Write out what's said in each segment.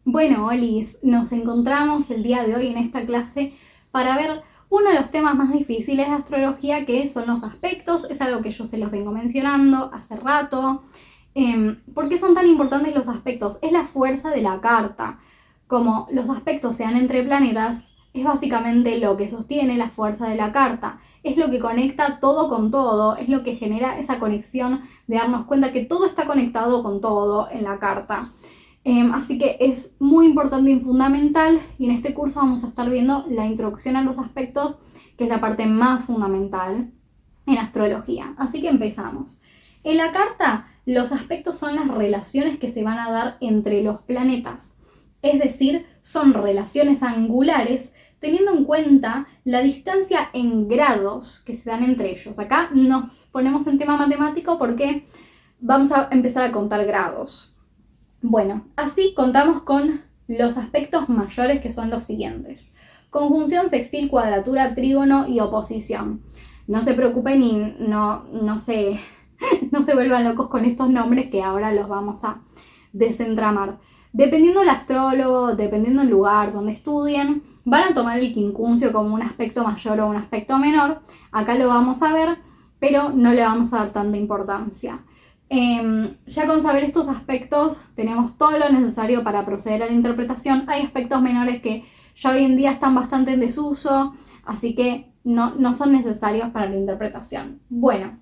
Bueno, Olis, nos encontramos el día de hoy en esta clase para ver uno de los temas más difíciles de astrología, que son los aspectos. Es algo que yo se los vengo mencionando hace rato. ¿Por qué son tan importantes los aspectos? Es la fuerza de la carta. Como los aspectos sean entre planetas, es básicamente lo que sostiene la fuerza de la carta. Es lo que conecta todo con todo, es lo que genera esa conexión de darnos cuenta que todo está conectado con todo en la carta. Así que es muy importante y fundamental, y en este curso vamos a estar viendo la introducción a los aspectos, que es la parte más fundamental en astrología. Así que empezamos. En la carta, los aspectos son las relaciones que se van a dar entre los planetas, es decir, son relaciones angulares teniendo en cuenta la distancia en grados que se dan entre ellos. Acá nos ponemos en tema matemático porque vamos a empezar a contar grados. Bueno, así contamos con los aspectos mayores, que son los siguientes: conjunción, sextil, cuadratura, trígono y oposición. No se preocupen y no se vuelvan locos con estos nombres, que ahora los vamos a desentramar. Dependiendo del astrólogo, dependiendo del lugar donde estudien, van a tomar el quincuncio como un aspecto mayor o un aspecto menor. Acá lo vamos a ver, pero no le vamos a dar tanta importancia. Ya con saber estos aspectos tenemos todo lo necesario para proceder a la interpretación. Hay aspectos menores que ya hoy en día están bastante en desuso, así que no son necesarios para la interpretación. Bueno,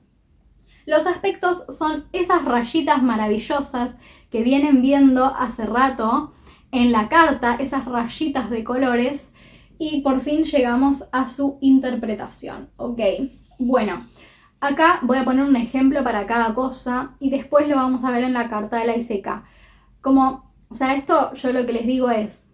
los aspectos son esas rayitas maravillosas que vienen viendo hace rato en la carta, esas rayitas de colores, y por fin llegamos a su interpretación. Ok, bueno. Acá voy a poner un ejemplo para cada cosa y después lo vamos a ver en la carta de la ICK. Esto yo lo que les digo es,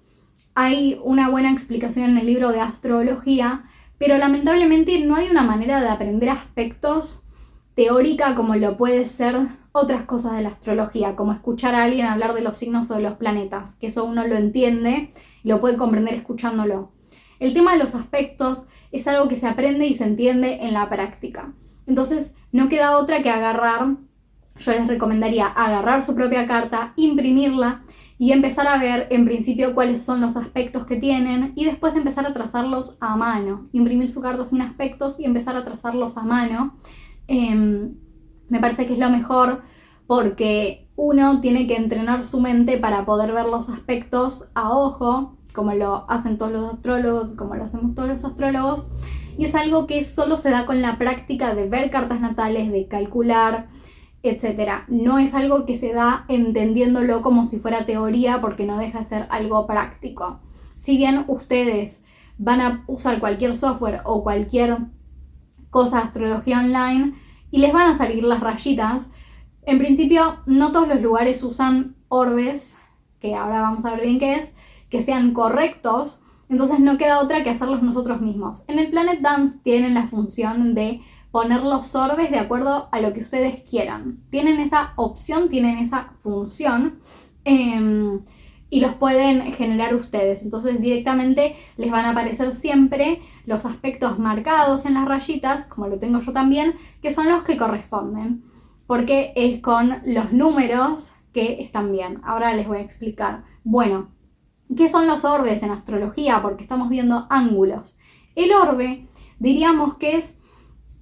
hay una buena explicación en el libro de astrología, pero lamentablemente no hay una manera de aprender aspectos teórica como lo puede ser otras cosas de la astrología, como escuchar a alguien hablar de los signos o de los planetas, que eso uno lo entiende y lo puede comprender escuchándolo. El tema de los aspectos es algo que se aprende y se entiende en la práctica. Entonces no queda otra que yo les recomendaría agarrar su propia carta, imprimirla y empezar a ver en principio cuáles son los aspectos que tienen y después empezar a trazarlos a mano. Imprimir su carta sin aspectos y empezar a trazarlos a mano. Me parece que es lo mejor, porque uno tiene que entrenar su mente para poder ver los aspectos a ojo, como lo hacen todos los astrólogos, como lo hacemos todos los astrólogos. Y es algo que solo se da con la práctica de ver cartas natales, de calcular, etc. No es algo que se da entendiéndolo como si fuera teoría, porque no deja de ser algo práctico. Si bien ustedes van a usar cualquier software o cualquier cosa de astrología online y les van a salir las rayitas, en principio no todos los lugares usan orbes, que ahora vamos a ver bien qué es, que sean correctos. Entonces no queda otra que hacerlos nosotros mismos. En el Planet Dance tienen la función de poner los orbes de acuerdo a lo que ustedes quieran. Tienen esa opción, tienen esa función, y los pueden generar ustedes. Entonces directamente les van a aparecer siempre los aspectos marcados en las rayitas, como lo tengo yo también, que son los que corresponden, porque es con los números que están bien. Ahora les voy a explicar. Bueno, ¿qué son los orbes en astrología? Porque estamos viendo ángulos. El orbe, diríamos que es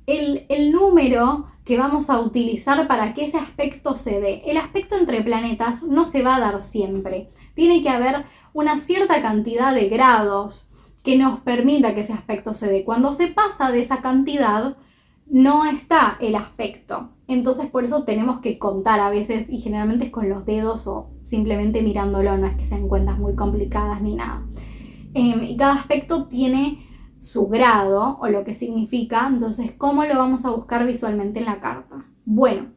el número que vamos a utilizar para que ese aspecto se dé. El aspecto entre planetas no se va a dar siempre. Tiene que haber una cierta cantidad de grados que nos permita que ese aspecto se dé. Cuando se pasa de esa cantidad, no está el aspecto. Entonces por eso tenemos que contar a veces, y generalmente es con los dedos o simplemente mirándolo, no es que sean cuentas muy complicadas ni nada. Y cada aspecto tiene su grado o lo que significa. Entonces, ¿cómo lo vamos a buscar visualmente en la carta? Bueno,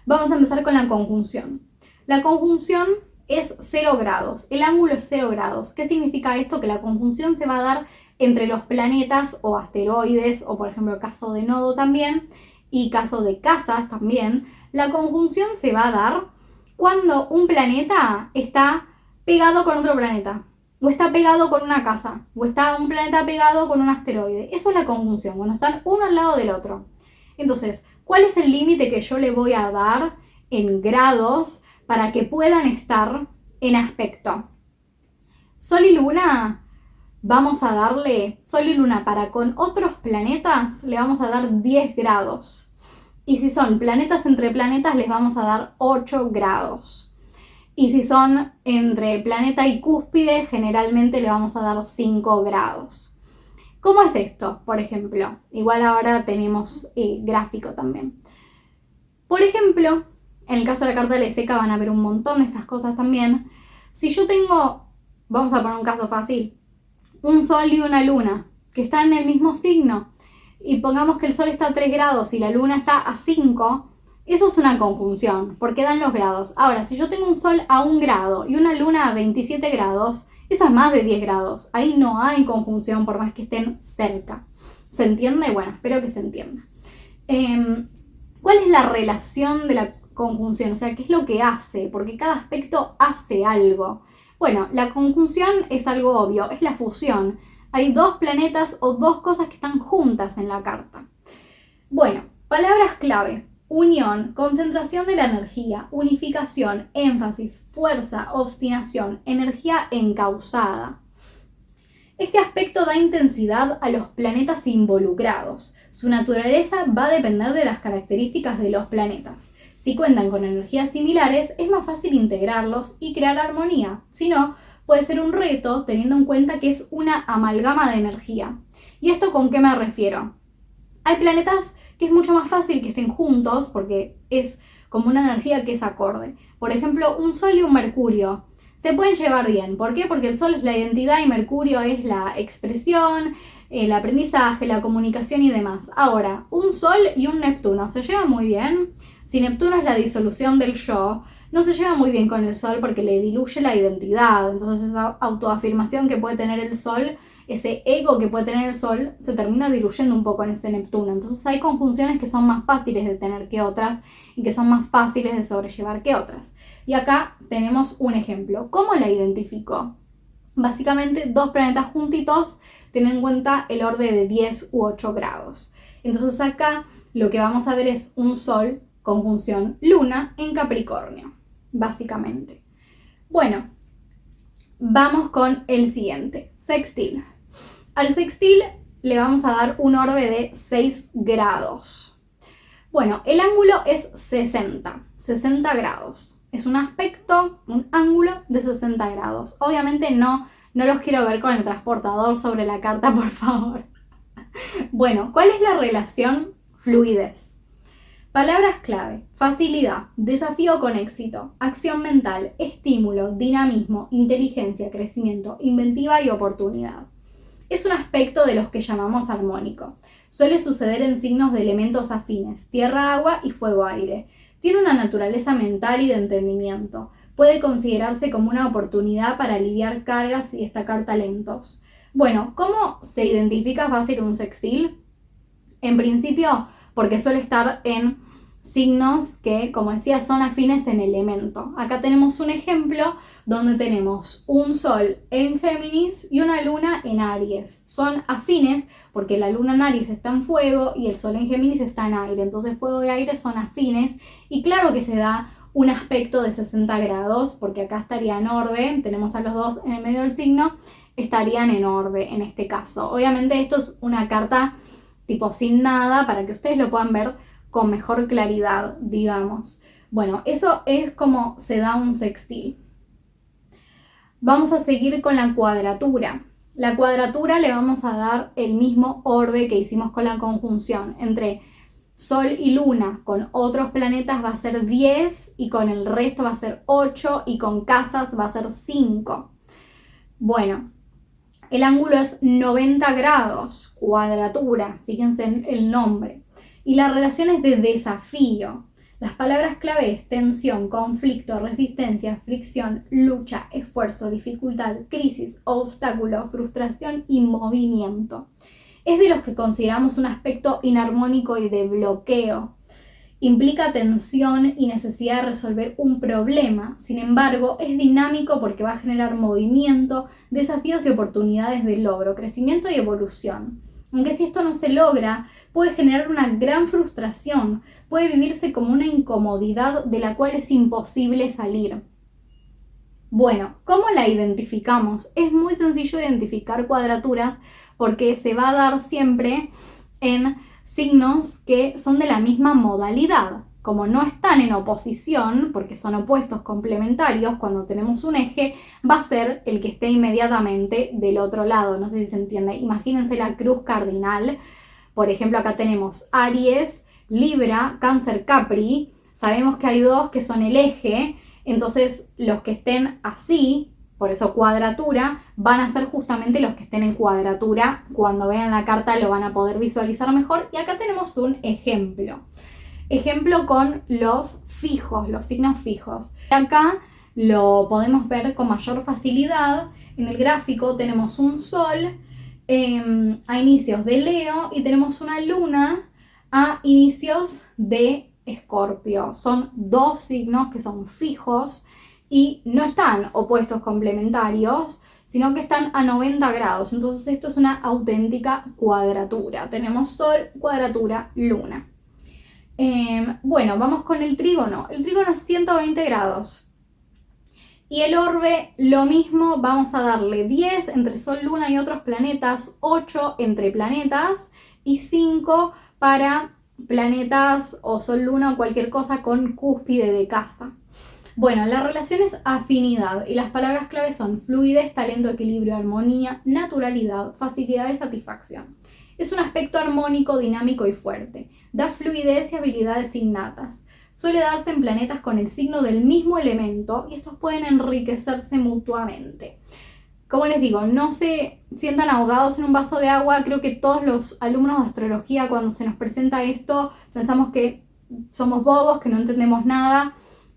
vamos a empezar con la conjunción. La conjunción es 0 grados, el ángulo es 0 grados. ¿Qué significa esto? Que la conjunción se va a dar entre los planetas o asteroides, o por ejemplo caso de nodo también, y caso de casas también. La conjunción se va a dar cuando un planeta está pegado con otro planeta, o está pegado con una casa, o está un planeta pegado con un asteroide. Eso es la conjunción, cuando están uno al lado del otro. Entonces, ¿cuál es el límite que yo le voy a dar en grados para que puedan estar en aspecto. Sol y Luna, vamos a darle, Sol y Luna para con otros planetas le vamos a dar 10 grados. Y si son planetas entre planetas les vamos a dar 8 grados. Y si son entre planeta y cúspide, generalmente le vamos a dar 5 grados. ¿Cómo es esto? Por ejemplo, igual ahora tenemos gráfico también. Por ejemplo, en el caso de la carta de la seca van a ver un montón de estas cosas también. Si yo tengo, vamos a poner un caso fácil, un sol y una luna que están en el mismo signo y pongamos que el sol está a 3 grados y la luna está a 5, eso es una conjunción porque dan los grados. Ahora, si yo tengo un sol a 1 grado y una luna a 27 grados, eso es más de 10 grados. Ahí no hay conjunción por más que estén cerca. ¿Se entiende? Bueno, espero que se entienda. ¿Cuál es la relación de la conjunción? O sea, ¿qué es lo que hace? Porque cada aspecto hace algo. Bueno, la conjunción es algo obvio, es la fusión. Hay dos planetas o dos cosas que están juntas en la carta. Bueno, palabras clave. Unión, concentración de la energía, unificación, énfasis, fuerza, obstinación, energía encauzada. Este aspecto da intensidad a los planetas involucrados. Su naturaleza va a depender de las características de los planetas. Si cuentan con energías similares, es más fácil integrarlos y crear armonía. Si no, puede ser un reto teniendo en cuenta que es una amalgama de energía. ¿Y esto con qué me refiero? Hay planetas que es mucho más fácil que estén juntos porque es como una energía que es acorde. Por ejemplo, un Sol y un Mercurio se pueden llevar bien. ¿Por qué? Porque el Sol es la identidad y Mercurio es la expresión, el aprendizaje, la comunicación y demás. Ahora, un Sol y un Neptuno se llevan muy bien. Si Neptuno es la disolución del yo, no se lleva muy bien con el Sol porque le diluye la identidad. Entonces esa autoafirmación que puede tener el Sol, ese ego que puede tener el Sol, se termina diluyendo un poco en ese Neptuno. Entonces hay conjunciones que son más fáciles de tener que otras y que son más fáciles de sobrellevar que otras. Y acá tenemos un ejemplo. ¿Cómo la identifico? Básicamente dos planetas juntitos, ten en cuenta el orbe de 10 u 8 grados. Entonces acá lo que vamos a ver es un Sol conjunción Luna en Capricornio, básicamente. Bueno, vamos con el siguiente, sextil. Al sextil le vamos a dar un orbe de 6 grados. Bueno, el ángulo es 60 grados. Es un aspecto, un ángulo de 60 grados. Obviamente no los quiero ver con el transportador sobre la carta, por favor. Bueno, ¿cuál es la relación? Fluidez. Palabras clave: facilidad, desafío con éxito, acción mental, estímulo, dinamismo, inteligencia, crecimiento, inventiva y oportunidad. Es un aspecto de los que llamamos armónico. Suele suceder en signos de elementos afines, tierra, agua y fuego, aire. Tiene una naturaleza mental y de entendimiento. Puede considerarse como una oportunidad para aliviar cargas y destacar talentos. Bueno, ¿cómo se identifica fácil un sextil? En principio, porque suele estar en signos que, como decía, son afines en elemento. Acá tenemos un ejemplo donde tenemos un Sol en Géminis y una Luna en Aries. Son afines porque la Luna en Aries está en fuego y el Sol en Géminis está en aire. Entonces fuego y aire son afines y claro que se da un aspecto de 60 grados porque acá estaría en orbe, tenemos a los dos en el medio del signo, estarían en orbe en este caso. Obviamente esto es una carta tipo sin nada para que ustedes lo puedan ver con mejor claridad, digamos. Bueno, eso es como se da un sextil. Vamos a seguir con la cuadratura. La cuadratura le vamos a dar el mismo orbe que hicimos con la conjunción. Entre Sol y Luna con otros planetas va a ser 10 y con el resto va a ser 8 y con casas va a ser 5. Bueno, el ángulo es 90 grados, cuadratura, fíjense en el nombre. Y la relación es de desafío. Las palabras clave es tensión, conflicto, resistencia, fricción, lucha, esfuerzo, dificultad, crisis, obstáculo, frustración y movimiento. Es de los que consideramos un aspecto inarmónico y de bloqueo. Implica tensión y necesidad de resolver un problema. Sin embargo, es dinámico porque va a generar movimiento, desafíos y oportunidades de logro, crecimiento y evolución. Aunque si esto no se logra, puede generar una gran frustración, puede vivirse como una incomodidad de la cual es imposible salir. Bueno, ¿cómo la identificamos? Es muy sencillo identificar cuadraturas porque se va a dar siempre en signos que son de la misma modalidad. Como no están en oposición, porque son opuestos complementarios, cuando tenemos un eje, va a ser el que esté inmediatamente del otro lado. No sé si se entiende. Imagínense la cruz cardinal. Por ejemplo, acá tenemos Aries, Libra, Cáncer, Capri. Sabemos que hay dos que son el eje. Entonces, los que estén así, por eso cuadratura, van a ser justamente los que estén en cuadratura. Cuando vean la carta lo van a poder visualizar mejor. Y acá tenemos un ejemplo. Ejemplo con los fijos, los signos fijos. Acá lo podemos ver con mayor facilidad. En el gráfico tenemos un sol a inicios de Leo y tenemos una luna a inicios de Escorpio. Son dos signos que son fijos y no están opuestos complementarios, sino que están a 90 grados. Entonces esto es una auténtica cuadratura. Tenemos sol, cuadratura, luna. Bueno, vamos con el trígono. El trígono es 120 grados. Y el orbe, lo mismo, vamos a darle 10 entre Sol, Luna y otros planetas, 8 entre planetas y 5 para planetas o Sol, Luna o cualquier cosa con cúspide de casa. Bueno, la relación es afinidad y las palabras clave son fluidez, talento, equilibrio, armonía, naturalidad, facilidad y satisfacción. Es un aspecto armónico, dinámico y fuerte. Da fluidez y habilidades innatas. Suele darse en planetas con el signo del mismo elemento y estos pueden enriquecerse mutuamente. Como les digo, no se sientan ahogados en un vaso de agua. Creo que todos los alumnos de astrología, cuando se nos presenta esto, pensamos que somos bobos, que no entendemos nada.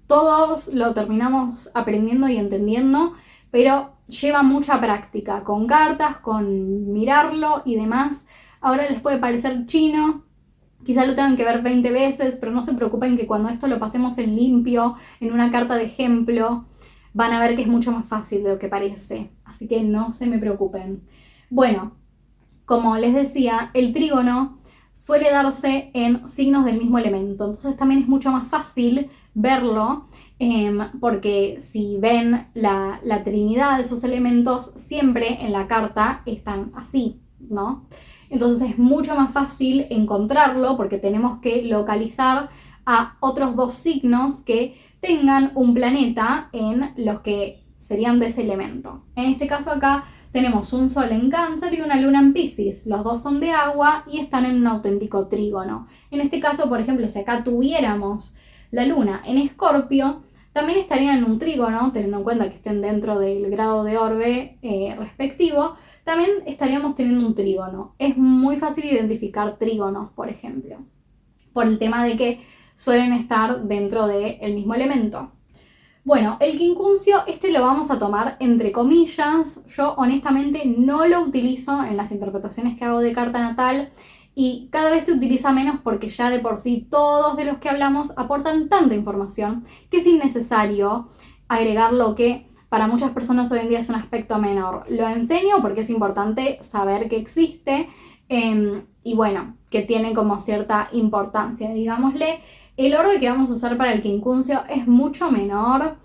Todos lo terminamos aprendiendo y entendiendo, pero lleva mucha práctica, con cartas, con mirarlo y demás. Ahora les puede parecer chino, quizá lo tengan que ver 20 veces, pero no se preocupen que cuando esto lo pasemos en limpio, en una carta de ejemplo, van a ver que es mucho más fácil de lo que parece. Así que no se me preocupen. Bueno, como les decía, el trígono suele darse en signos del mismo elemento. Entonces también es mucho más fácil verlo porque si ven la trinidad de esos elementos, siempre en la carta están así, ¿no? Entonces es mucho más fácil encontrarlo porque tenemos que localizar a otros dos signos que tengan un planeta en los que serían de ese elemento. En este caso acá tenemos un sol en Cáncer y una luna en Piscis. Los dos son de agua y están en un auténtico trígono. En este caso, por ejemplo, si acá tuviéramos la luna en Escorpio, también estarían en un trígono, teniendo en cuenta que estén dentro del grado de orbe respectivo. También estaríamos teniendo un trígono. Es muy fácil identificar trígonos, por ejemplo, por el tema de que suelen estar dentro del mismo elemento. Bueno, el quincuncio, este lo vamos a tomar entre comillas. Yo honestamente no lo utilizo en las interpretaciones que hago de carta natal y cada vez se utiliza menos porque ya de por sí todos de los que hablamos aportan tanta información que es innecesario agregar lo que para muchas personas hoy en día es un aspecto menor. Lo enseño porque es importante saber que existe y bueno, que tiene como cierta importancia, digámosle. El orbe que vamos a usar para el quincuncio es mucho menor.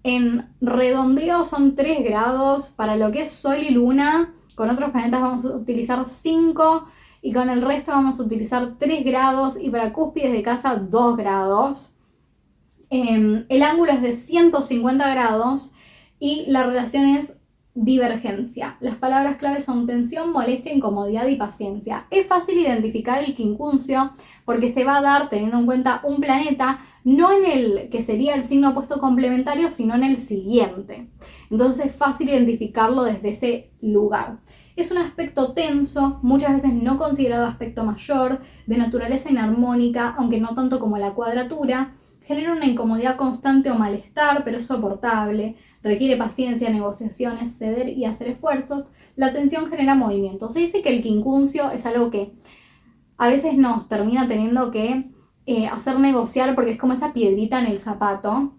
En redondeo son 3 grados. Para lo que es Sol y Luna, con otros planetas vamos a utilizar 5 y con el resto vamos a utilizar 3 grados y para cúspides de casa 2 grados. El ángulo es de 150 grados y la relación es divergencia. Las palabras claves son tensión, molestia, incomodidad y paciencia. Es fácil identificar el quincuncio porque se va a dar teniendo en cuenta un planeta, no en el que sería el signo opuesto complementario, sino en el siguiente. Entonces es fácil identificarlo desde ese lugar. Es un aspecto tenso, muchas veces no considerado aspecto mayor, de naturaleza inarmónica, aunque no tanto como la cuadratura. Genera una incomodidad constante o malestar, pero es soportable. Requiere paciencia, negociaciones, ceder y hacer esfuerzos. La tensión genera movimiento. Se dice que el quincuncio es algo que a veces nos termina teniendo que hacer negociar porque es como esa piedrita en el zapato.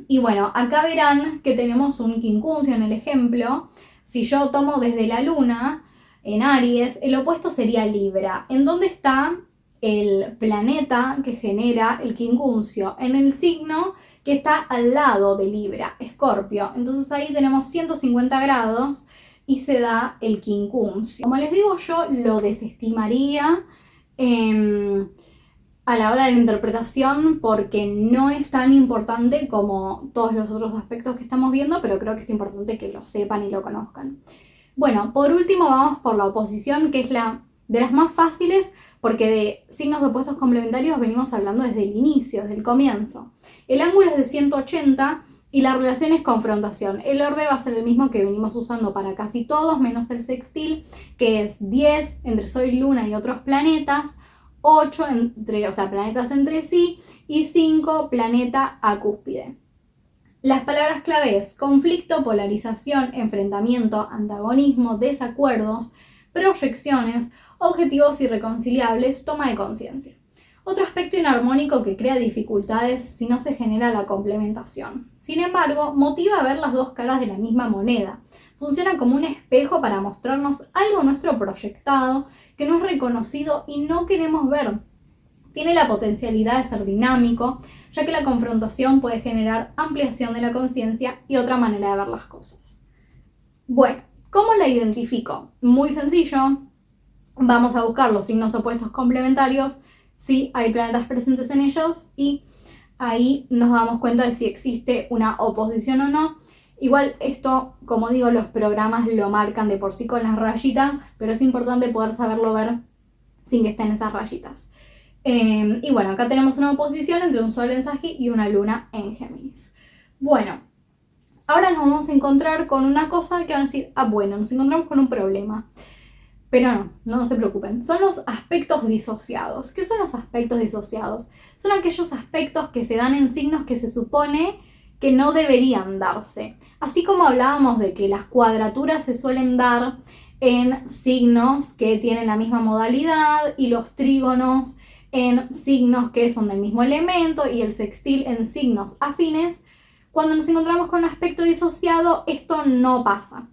Y bueno, acá verán que tenemos un quincuncio en el ejemplo. Si yo tomo desde la luna en Aries, el opuesto sería Libra. ¿En dónde está el planeta que genera el quincuncio? En el signo que está al lado de Libra, Escorpio. Entonces ahí tenemos 150 grados y se da el quincuncio. Como les digo, yo lo desestimaría a la hora de la interpretación porque no es tan importante como todos los otros aspectos que estamos viendo, pero creo que es importante que lo sepan y lo conozcan. Bueno, por último vamos por la oposición, que es la de las más fáciles porque de signos de opuestos complementarios venimos hablando desde el inicio, desde el comienzo. El ángulo es de 180 y la relación es confrontación. El orden va a ser el mismo que venimos usando para casi todos, menos el sextil, que es 10 entre Sol y Luna y otros planetas, 8 planetas entre sí y 5 planeta a cúspide. Las palabras clave es conflicto, polarización, enfrentamiento, antagonismo, desacuerdos, proyecciones, objetivos irreconciliables, toma de conciencia. Otro aspecto inarmónico que crea dificultades si no se genera la complementación. Sin embargo, motiva a ver las dos caras de la misma moneda. Funciona como un espejo para mostrarnos algo nuestro proyectado que no es reconocido y no queremos ver. Tiene la potencialidad de ser dinámico, ya que la confrontación puede generar ampliación de la conciencia y otra manera de ver las cosas. Bueno, ¿cómo la identifico? Muy sencillo. Vamos a buscar los signos opuestos complementarios si hay planetas presentes en ellos y ahí nos damos cuenta de si existe una oposición o no. Igual esto, como digo, los programas lo marcan de por sí con las rayitas, pero es importante poder saberlo ver sin que estén esas rayitas. Y bueno, acá tenemos una oposición entre un Sol en Sagitario y una Luna en Géminis. Bueno, ahora nos vamos a encontrar con una cosa que van a decir, bueno, nos encontramos con un problema. Pero no se preocupen, son los aspectos disociados. ¿Qué son los aspectos disociados? Son aquellos aspectos que se dan en signos que se supone que no deberían darse. Así como hablábamos de que las cuadraturas se suelen dar en signos que tienen la misma modalidad y los trígonos en signos que son del mismo elemento y el sextil en signos afines, cuando nos encontramos con un aspecto disociado, esto no pasa.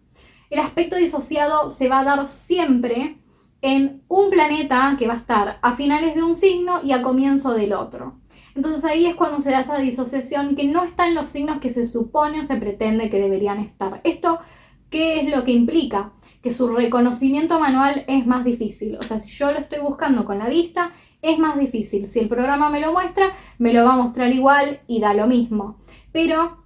El aspecto disociado se va a dar siempre en un planeta que va a estar a finales de un signo y a comienzo del otro. Entonces ahí es cuando se da esa disociación que no está en los signos que se supone o se pretende que deberían estar. ¿Esto qué es lo que implica? Que su reconocimiento manual es más difícil. O sea, si yo lo estoy buscando con la vista, es más difícil. Si el programa me lo muestra, me lo va a mostrar igual y da lo mismo. Pero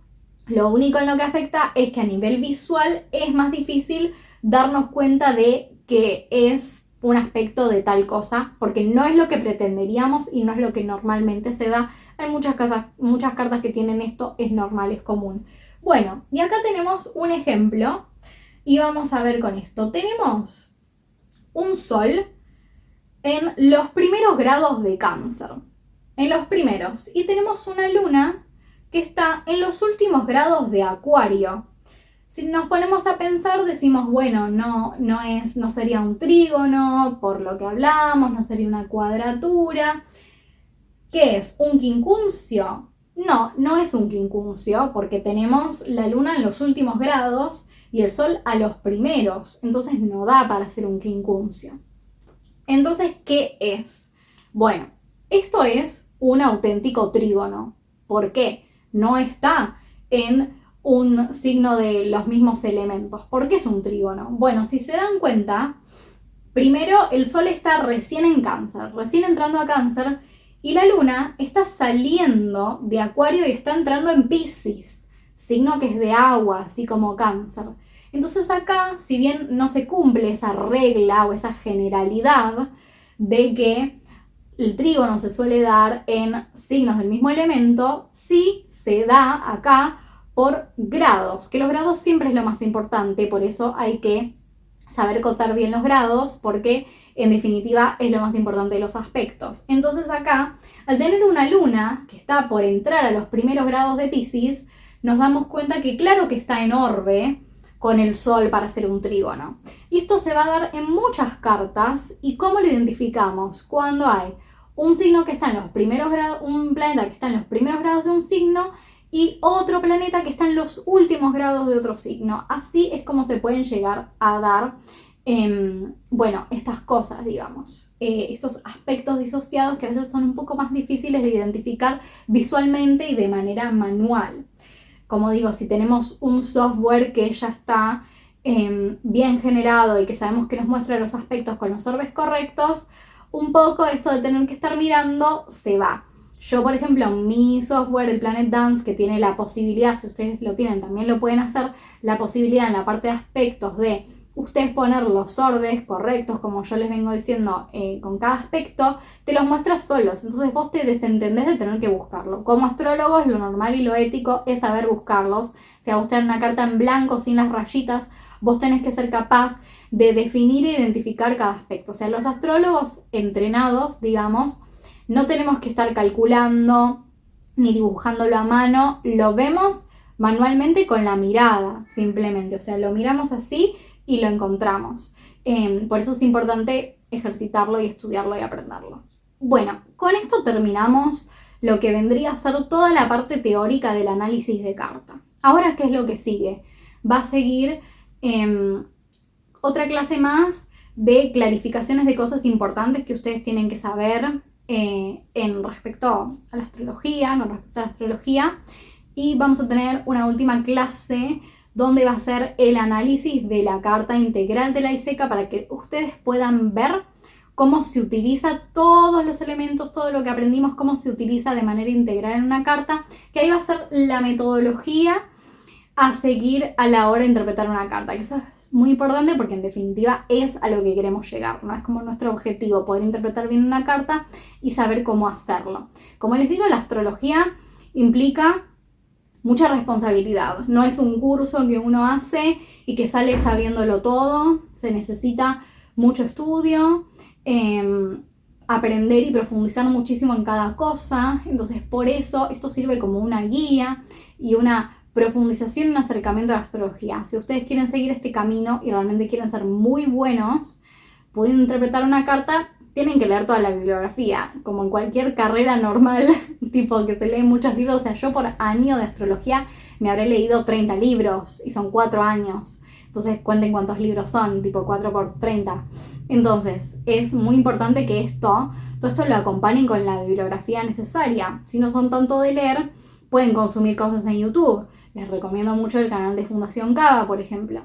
lo único en lo que afecta es que a nivel visual es más difícil darnos cuenta de que es un aspecto de tal cosa, porque no es lo que pretenderíamos y no es lo que normalmente se da. Hay muchas cartas que tienen esto, es normal, es común. Bueno, y acá tenemos un ejemplo y vamos a ver con esto. Tenemos un Sol en los primeros grados de Cáncer, en los primeros, y tenemos una Luna que está en los últimos grados de Acuario. Si nos ponemos a pensar, decimos, bueno, no sería un trígono, por lo que hablamos, no sería una cuadratura. ¿Qué es? ¿Un quincuncio? No es un quincuncio, porque tenemos la Luna en los últimos grados y el Sol a los primeros, entonces no da para hacer un quincuncio. Entonces, ¿qué es? Bueno, esto es un auténtico trígono. ¿Por qué? No está en un signo de los mismos elementos. ¿Por qué es un trígono? Bueno, si se dan cuenta, primero el Sol está recién en Cáncer, recién entrando a Cáncer, y la Luna está saliendo de Acuario y está entrando en Piscis, signo que es de agua, así como Cáncer. Entonces acá, si bien no se cumple esa regla o esa generalidad de que el trígono se suele dar en signos del mismo elemento, sí se da acá por grados, que los grados siempre es lo más importante, por eso hay que saber contar bien los grados, porque en definitiva es lo más importante de los aspectos. Entonces acá, al tener una Luna que está por entrar a los primeros grados de Piscis, nos damos cuenta que claro que está en orbe con el Sol para hacer un trígono. Y esto se va a dar en muchas cartas. ¿Y cómo lo identificamos? Cuando hay un signo que está en los primeros grados, un planeta que está en los primeros grados de un signo y otro planeta que está en los últimos grados de otro signo. Así es como se pueden llegar a dar Bueno, estas cosas, digamos, estos aspectos disociados que a veces son un poco más difíciles de identificar visualmente y de manera manual. Como digo, si tenemos un software que ya está bien generado y que sabemos que nos muestra los aspectos con los orbes correctos, un poco esto de tener que estar mirando se va. Yo, por ejemplo, mi software, el Planet Dance, que tiene la posibilidad, si ustedes lo tienen, también lo pueden hacer, la posibilidad en la parte de aspectos de ustedes poner los orbes correctos, como yo les vengo diciendo, con cada aspecto, te los muestra solos. Entonces vos te desentendés de tener que buscarlo. Como astrólogos, lo normal y lo ético es saber buscarlos. Si a vos te dan una carta en blanco sin las rayitas, vos tenés que ser capaz de definir e identificar cada aspecto. O sea, los astrólogos entrenados, digamos, no tenemos que estar calculando ni dibujándolo a mano, lo vemos manualmente con la mirada, simplemente. O sea, lo miramos así y lo encontramos. Por eso es importante ejercitarlo y estudiarlo y aprenderlo. Bueno, con esto terminamos lo que vendría a ser toda la parte teórica del análisis de carta. Ahora, ¿qué es lo que sigue? Va a seguir otra clase más de clarificaciones de cosas importantes que ustedes tienen que saber en respecto a la astrología, con respecto a la astrología. Y vamos a tener una última clase donde va a ser el análisis de la carta integral de la ISECA para que ustedes puedan ver cómo se utiliza todos los elementos, todo lo que aprendimos, cómo se utiliza de manera integral en una carta, que ahí va a ser la metodología a seguir a la hora de interpretar una carta, que eso es muy importante porque en definitiva es a lo que queremos llegar, ¿no? Es como nuestro objetivo, poder interpretar bien una carta y saber cómo hacerlo. Como les digo, la astrología implica mucha responsabilidad. No es un curso que uno hace y que sale sabiéndolo todo. Se necesita mucho estudio, aprender y profundizar muchísimo en cada cosa. Entonces, por eso esto sirve como una guía y una profundización y un acercamiento a la astrología. Si ustedes quieren seguir este camino y realmente quieren ser muy buenos, pudiendo interpretar una carta, tienen que leer toda la bibliografía, como en cualquier carrera normal, tipo que se leen muchos libros. O sea, yo por año de astrología me habré leído 30 libros y son 4 años. Entonces cuenten cuántos libros son, tipo 4 por 30. Entonces es muy importante que todo esto lo acompañen con la bibliografía necesaria. Si no son tanto de leer, pueden consumir cosas en YouTube. Les recomiendo mucho el canal de Fundación Cava, por ejemplo.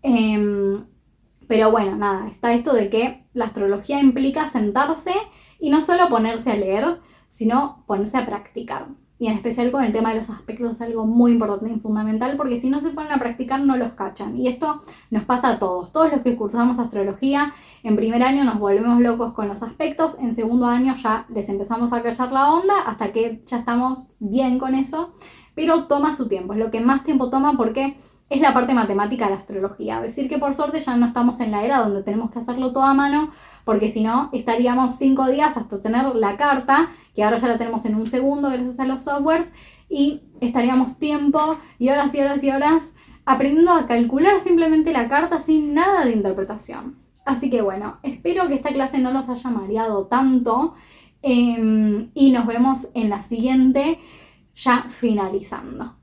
Pero bueno, nada, está esto de que la astrología implica sentarse y no solo ponerse a leer, sino ponerse a practicar. Y en especial con el tema de los aspectos es algo muy importante y fundamental, porque si no se ponen a practicar no los cachan. Y esto nos pasa a todos. Todos los que cursamos astrología, en primer año nos volvemos locos con los aspectos, en segundo año ya les empezamos a callar la onda hasta que ya estamos bien con eso. Pero toma su tiempo, es lo que más tiempo toma porque es la parte matemática de la astrología. Decir que por suerte ya no estamos en la era donde tenemos que hacerlo todo a mano, porque si no estaríamos 5 días hasta tener la carta, que ahora ya la tenemos en un segundo gracias a los softwares, y estaríamos tiempo y horas y horas y horas aprendiendo a calcular simplemente la carta sin nada de interpretación. Así que bueno, espero que esta clase no los haya mareado tanto y nos vemos en la siguiente, ya finalizando.